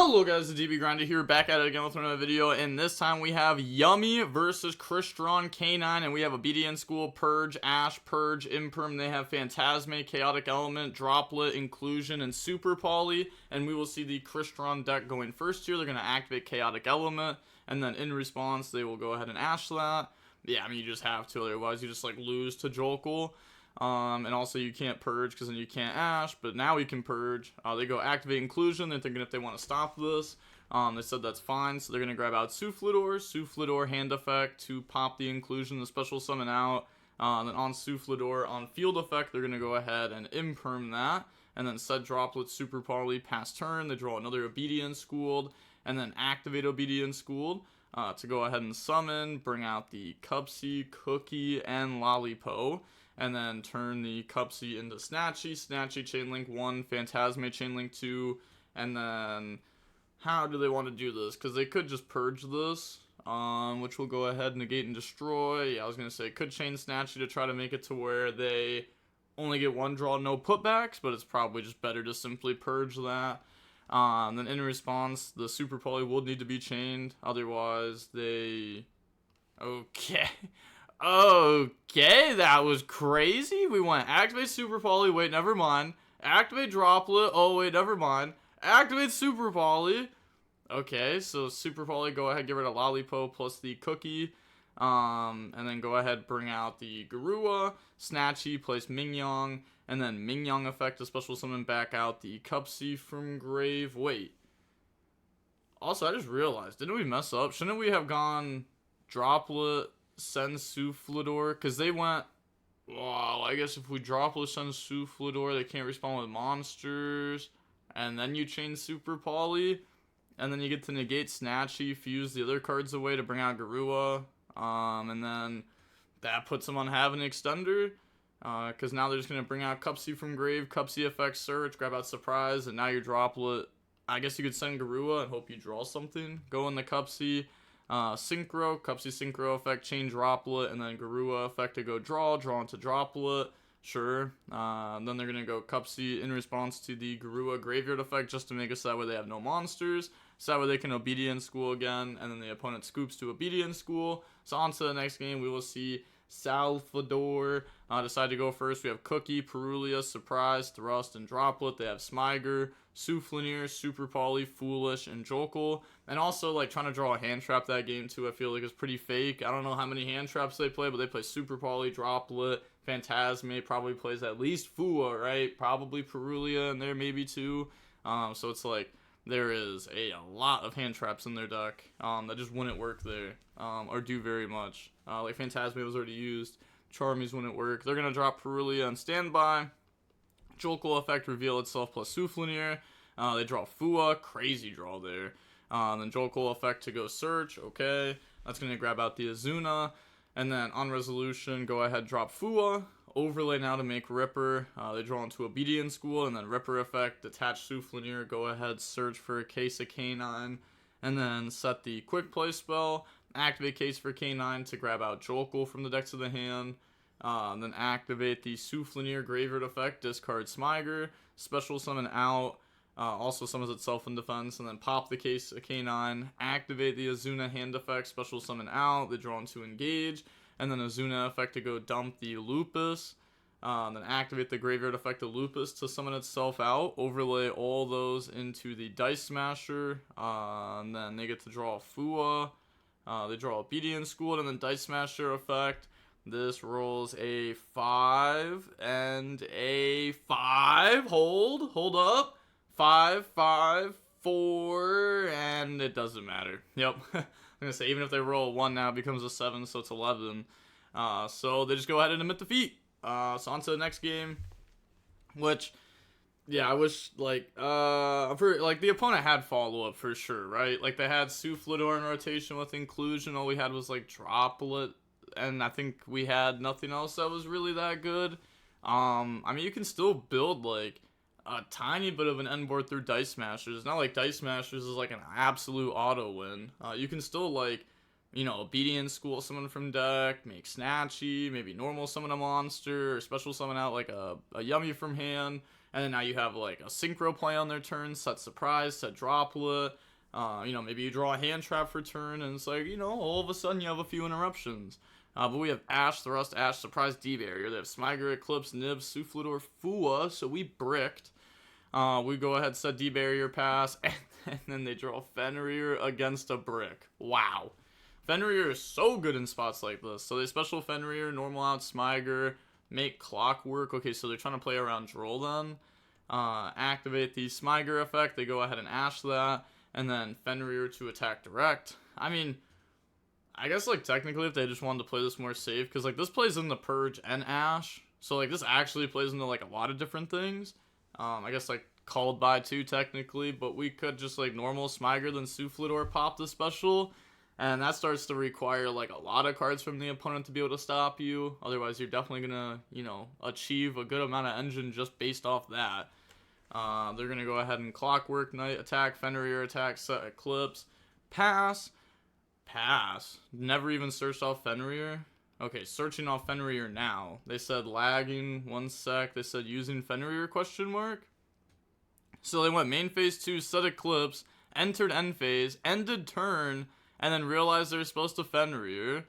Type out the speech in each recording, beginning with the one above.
Hello guys, the DB Grinder here, back at it again with another video, and this time we have Yummy versus Crystron K9, and we have Obedient School, Purge, Ash, Purge, Imperm. They have Phantasme, Chaotic Element, Droplet, Inclusion, and Super Poly, and we will see the Crystron deck going first here. They're going to activate Chaotic Element, and then in response, they will go ahead and Ash that. Yeah, I mean, you just have to, otherwise you just, like, lose to Jolkul. And also you can't purge because then you can't ash, but now you can purge. They go activate inclusion. They're thinking if they want to stop this. They said that's fine, so they're going to grab out Soufflador hand effect to pop the inclusion, the special summon out. Then on Soufflador, on field effect, they're going to go ahead and imperm that. And then set Droplet, Super Poly, pass turn. They draw another Obedient Schooled, and then activate Obedient Schooled to go ahead and summon, bring out the Cupsy, Cookie, and Lollipo. And then turn the Cupsy into Snatchy, Chainlink 1, Phantasme Chainlink 2, and then how do they want to do this? Because they could just purge this, which will go ahead, negate, and destroy. Yeah, I was going to say, could chain Snatchy to try to make it to where they only get one draw, no putbacks, but it's probably just better to simply purge that. Then in response, the Super Poly would need to be chained, otherwise they... Okay. Okay, that was crazy. We went activate Super Poly, wait, never mind. Activate Droplet, oh wait, never mind. Activate Super Poly. Okay, so Super Poly, go ahead, get rid of Lollipo plus the Cookie. And then go ahead, bring out the Garua, Snatchy, place Mingyong, and then Mingyong effect, a special summon back out the Cupsy from Grave. Wait. Also, I just realized, didn't we mess up? Shouldn't we have gone Droplet, send Soufflador, because they went, well, I guess if we Droplet, send Soufflador, they can't respond with monsters, and then you chain Super Poly, and then you get to negate Snatchy, fuse the other cards away to bring out Garua, and then that puts them on having an extender, because now they're just going to bring out Cupsy from Grave, Cupsy effect search, grab out Surprise, and now your Droplet, I guess you could send Garua and hope you draw something, go in the Cupsy, Synchro, Cupsy Synchro effect, chain Droplet, and then Garua effect to go draw into Droplet, sure. Then they're going to go Cupsy in response to the Garua Graveyard effect just to make it so that way they have no monsters, so that way they can Obedient School again, and then the opponent scoops to Obedient School. So on to the next game, we will see Salvador decide to go first. We have Cookie, Perulia, Surprise, Thrust, and Droplet. They have Smiger, Soufflanier, Super Poly, Foolish, and Jolkul. And also, like, trying to draw a hand trap that game, too, I feel like is pretty fake. I don't know how many hand traps they play, but they play Super Poly, Droplet, Phantasme, probably plays at least Fua, right? Probably Perulia in there, maybe two. So it's like, there is a lot of hand traps in their deck that just wouldn't work there, or do very much. Like Phantasme was already used, Charmies wouldn't work. They're going to drop Perulia on standby. Jolkul effect reveal itself plus Soufflanier. They draw Fua, crazy draw there. Then Jolkul effect to go search, okay. That's going to grab out the Azuna. And then on resolution, go ahead, drop Fua. Overlay now to make Ripper. They draw into Obedient School, and then Ripper effect, detach Soufflanier, go ahead, search for a Case of K9, and then set the Quick Play spell, activate Case for K9 to grab out Jolkul from the decks of the hand, then activate the Soufflanier Graveyard effect, discard Smiger, special summon out, also summons itself in defense, and then pop the Case of K9, activate the Azuna hand effect, special summon out, they draw into Engage, and then Azuna effect to go dump the Lupus, then activate the Graveyard effect of Lupus to summon itself out, overlay all those into the Dice Smasher, and then they get to draw Fua, they draw Obedient School, and then Dice Smasher effect, this rolls a 5, and a 5, hold up, 5, 5, 4, and it doesn't matter, yep. I'm going to say, even if they roll a 1 now, it becomes a 7, so it's 11. So they just go ahead and admit defeat. So on to the next game, which, yeah, I wish, like, the opponent had follow-up for sure, right? Like, they had Soufflador in rotation with inclusion. All we had was, like, Droplet, and I think we had nothing else that was really that good. I mean, you can still build, like, a tiny bit of an end board through Dice Smashers. It's not like Dice Smashers is like an absolute auto win. You can still, like, you know, Obedient School summon from deck, make Snatchy, maybe normal summon a monster, or special summon out like a Yummy from hand, And then now you have like a synchro play on their turn, set surprise, set droplet. Maybe you draw a hand trap for turn, and it's like, all of a sudden you have a few interruptions. But we have Ash, Thrust, Ash, Surprise, D-Barrier. They have Smyger, Eclipse, Nib, Soufflador, Fua, so we bricked. We go ahead, set D-Barrier, pass, and then they draw Fenrir against a brick. Wow. Fenrir is so good in spots like this. So they special Fenrir, normal out Smyger, make Clockwork. Okay, so they're trying to play around Droll then. Activate the Smyger effect. They go ahead and Ash that. And then Fenrir to attack direct. I mean, I guess, like, technically if they just wanted to play this more safe, because, like, this plays in the Purge and Ash, so, like, this actually plays into, like, a lot of different things. I guess, like, called by too, technically, but we could just, like, normal Smyger, then Soufflador pop the special, and that starts to require, like, a lot of cards from the opponent to be able to stop you. Otherwise, you're definitely gonna, achieve a good amount of engine just based off that. They're gonna go ahead and Clockwork Knight, attack, Fenrir attack, set Eclipse, pass. Never even searched off Fenrir. Okay, searching off Fenrir now. They said lagging, 1 sec. They said using Fenrir, question mark. So they went main phase 2, set Eclipse, entered end phase, ended turn, and then realized they were supposed to Fenrir.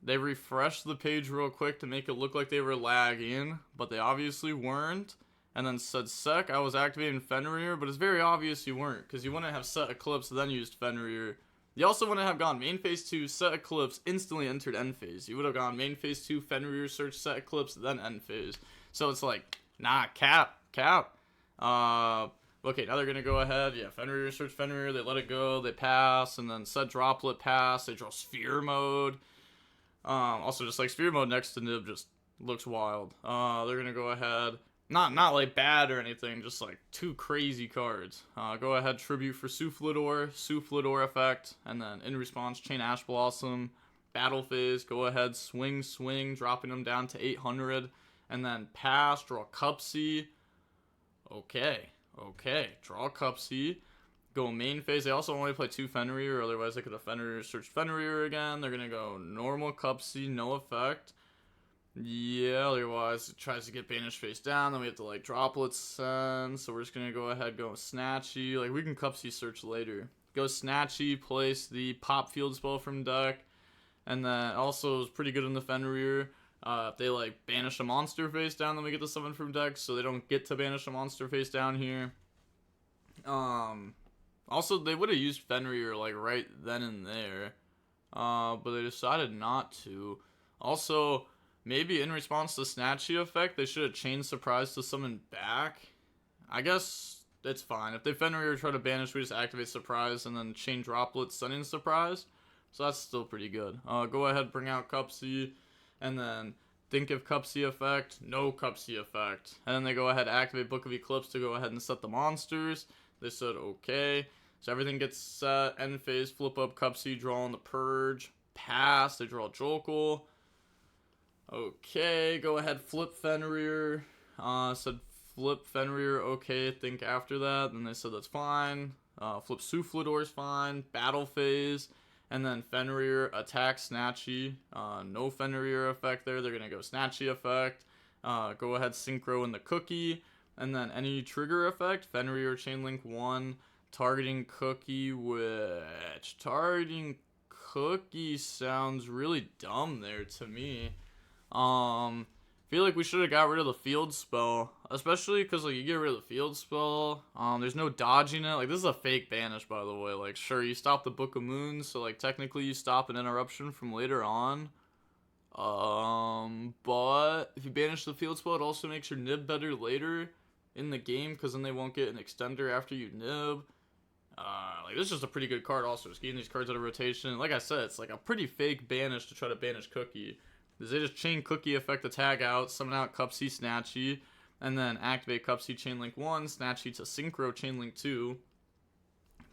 They refreshed the page real quick to make it look like they were lagging, but they obviously weren't. And then said sec, I was activating Fenrir, but it's very obvious you weren't, because you wouldn't have set Eclipse, then used Fenrir. You also wouldn't have gone main phase 2, set Eclipse, instantly entered end phase. You would have gone main phase 2, Fenrir, search, set Eclipse, then end phase. So it's like, nah, cap. Okay, now they're going to go ahead. Yeah, Fenrir, search Fenrir, they let it go, they pass, and then set droplet, pass, they draw sphere mode. Also, just like sphere mode next to Nib just looks wild. They're going to go ahead. Not like bad or anything, just like 2 crazy cards. Go ahead, Tribute for Soufflador effect, and then in response, Chain Ash Blossom, Battle Phase, go ahead, swing, dropping them down to 800, and then pass, draw Cupsy. Okay, draw Cupsy. Go main phase. They also only play 2 Fenrir, otherwise they could have Fenrir, search Fenrir again. They're gonna go normal Cupsy, no effect. Yeah, otherwise it tries to get banished face down, then we have to like droplet send, so we're just gonna go ahead, go Snatchy, like we can Cupsy search later. Go Snatchy, place the pop field spell from deck, and then also is pretty good in the Fenrir. If they like banish a monster face down, then we get the summon from deck, so they don't get to banish a monster face down here. Also they would have used Fenrir like right then and there, but they decided not to. Also, maybe in response to Snatchy effect, they should have chained Surprise to summon back. I guess it's fine. If they Fenrir try to banish, we just activate Surprise and then chain Droplet, sending Surprise. So that's still pretty good. Go ahead, bring out Cupsy, and then think of Cupsy effect, no Cupsy effect. And then they go ahead, activate Book of Eclipse to go ahead and set the monsters. They said okay. So everything gets set, end phase, flip up Cupsy, draw on the Purge, pass, they draw Jokel. Okay, go ahead, flip Fenrir. Said flip Fenrir, okay, think after that. Then they said that's fine. Flip Soufflador's fine. Battle phase. And then Fenrir attack Snatchy. No Fenrir effect there. They're going to go Snatchy effect. Go ahead, Synchro in the Cookie. And then any trigger effect. Fenrir Chainlink 1. Targeting Cookie, which targeting Cookie sounds really dumb there to me. Feel like we should have got rid of the field spell, especially because like you get rid of the field spell, there's no dodging it. Like this is a fake banish, by the way. Like sure, you stop the Book of Moons, so like technically you stop an interruption from later on. But if you banish the field spell, it also makes your nib better later in the game, because then they won't get an extender after you nib. Like this is just a pretty good card. Also, just getting these cards out of rotation. Like I said, it's like a pretty fake banish to try to banish Cookie. They just chain Cookie effect the tag out, summon out Cupsy, Snatchy, and then activate Cupsy, Chainlink 1, Snatchy to Synchro, Chainlink 2.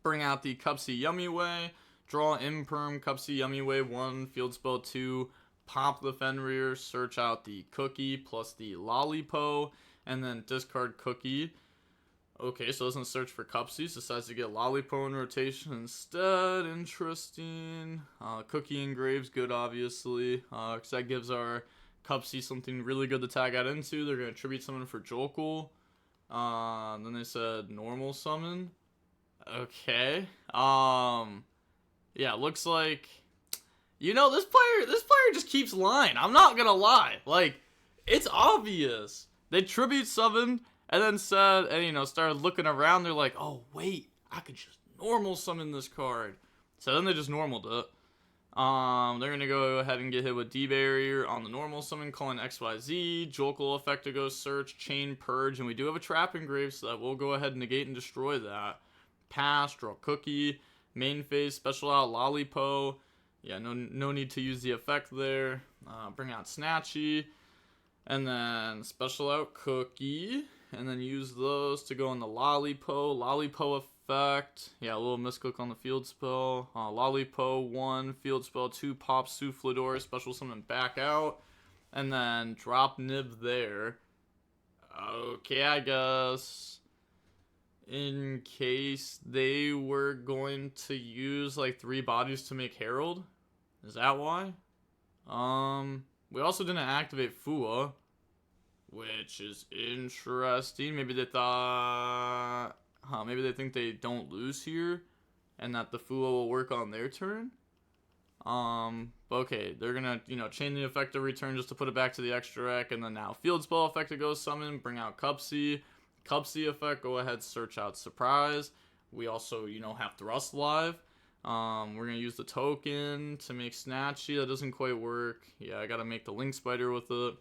Bring out the Cupsy Yummy Way, draw Imperm, Cupsy Yummy Way 1, field spell 2, pop the Fenrir, search out the Cookie plus the Lollipo, and then discard Cookie. Okay, so it doesn't search for Cupsies, decides to get Lollipo in rotation instead. Interesting. Cookie Engraves, good obviously, because that gives our Cup sees something really good to tag out into. They're going to tribute summon for Jolkul. Then they said normal summon. Okay. Yeah, looks like, you know, this player just keeps lying. I'm not gonna lie. Like, it's obvious. They tribute summoned and then said, and you know, started looking around. They're like, oh wait, I could just normal summon this card. So then they just normaled it. They're gonna go ahead and get hit with D-Barrier on the normal summon, calling XYZ. Jolkul effect to go search, chain, purge, and we do have a trap engrave, so that will go ahead and negate and destroy that. Pass, draw cookie, main phase, special out Lollipo. Yeah, no need to use the effect there. Bring out Snatchy, and then special out cookie, and then use those to go on the Lollipo effect. Yeah, a little misclick on the field spell. Lollipo 1, field spell 2, pop Soufflador, special summon back out, and then drop Nib there. Okay, I guess in case they were going to use like 3 bodies to make Herald. Is that why? We also didn't activate Fua, which is interesting. Maybe they thought, maybe they think they don't lose here, and that the Fua will work on their turn. Okay, they're gonna, you know, chain the effective return just to put it back to the extra deck, and then now field spell effect to go summon, bring out Cupsy effect, go ahead, search out Surprise. We also, you know, have Thrust live. We're gonna use the token to make Snatchy. That doesn't quite work. Yeah, I gotta make the Link Spider with it.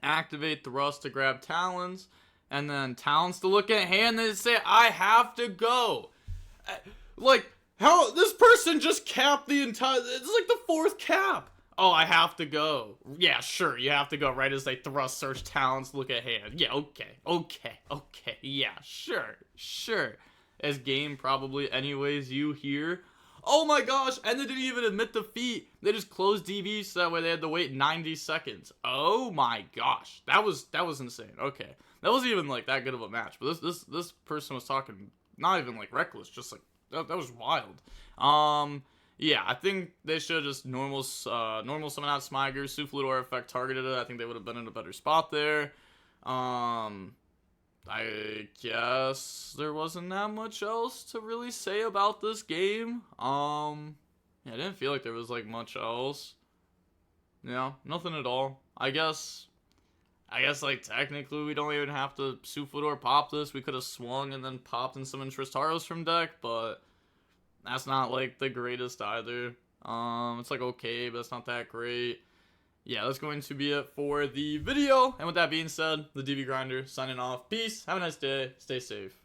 Activate Thrust to grab Talons, and then Talons to look at hand. They say, I have to go. Like, how this person just capped the entire, it's like the 4th cap. Oh, I have to go. Yeah, sure, you have to go right as they Thrust, search Talons, look at hand. Yeah, okay, yeah, sure. As game probably anyways, you here. Oh my gosh, and they didn't even admit defeat. They just closed DB so that way they had to wait 90 seconds. Oh my gosh, that was insane. Okay, that wasn't even like that good of a match, but this person was talking not even like reckless, just like that was wild. Yeah, I think they should just normal summon out Smiger, Soufflador effect targeted it. I think they would have been in a better spot there. I guess there wasn't that much else to really say about this game. Yeah, I didn't feel like there was like much else. Yeah, nothing at all. I guess like technically we don't even have to Soufflador pop this. We could have swung and then popped in some Tristaros from deck, but that's not like the greatest either. It's like okay, but it's not that great. Yeah, that's going to be it for the video. And with that being said, the DB Grinder signing off. Peace. Have a nice day. Stay safe.